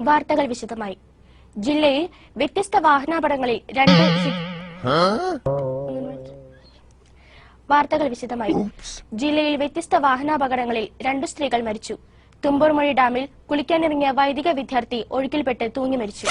വാർത്തകൾ വിശദമായി. ജില്ലയിൽ വ്യത്യസ്ത വാഹനാപകടങ്ങളിൽ രണ്ട് സ്ത്രീകൾ മരിച്ചു. തുമ്പൂർമൊഴി ഡാമിൽ കുളിക്കാനിറങ്ങിയ വൈദിക വിദ്യാർത്ഥി ഒഴുക്കിൽപ്പെട്ട് തൂങ്ങി മരിച്ചു.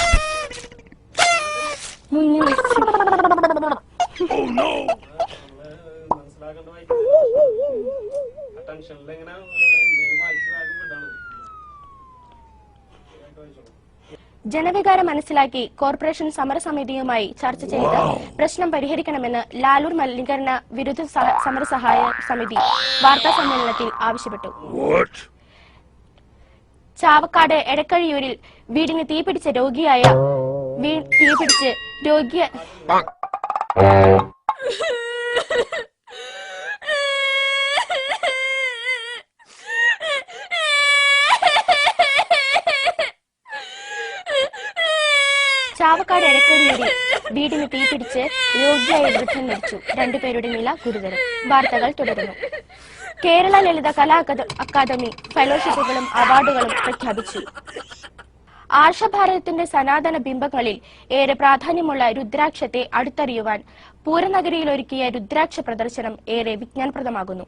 ജനവികാരം മനസ്സിലാക്കി കോർപ്പറേഷൻ സമരസമിതിയുമായി ചർച്ച ചെയ്ത് പ്രശ്നം പരിഹരിക്കണമെന്ന് ലാലൂർ മലിനീകരണ വിരുദ്ധ സമരസഹായ സമിതി വാർത്താ സമ്മേളനത്തിൽ ആവശ്യപ്പെട്ടു. ചാവക്കാട് എടക്കഴിയൂരിൽ വീടിന് തീപിടിച്ച് രോഗിയായ വൃദ്ധൻ മരിച്ചു. രണ്ടുപേരുടെ നില ഗുരുതരം. വാർത്തകൾ തുടരുന്നു. കേരള ലളിത കലാ അക്കാദമി ഫെലോഷിപ്പുകളും അവാർഡുകളും പ്രഖ്യാപിച്ചു. ആർഷഭാരതത്തിന്റെ സനാതന ബിംബങ്ങളിൽ ഏറെ പ്രാധാന്യമുള്ള രുദ്രാക്ഷത്തെ അടുത്തറിയുവാൻ പൂരനഗരിയിൽ ഒരുക്കിയ രുദ്രാക്ഷ പ്രദർശനം ഏറെ വിജ്ഞാനപ്രദമാകുന്നു.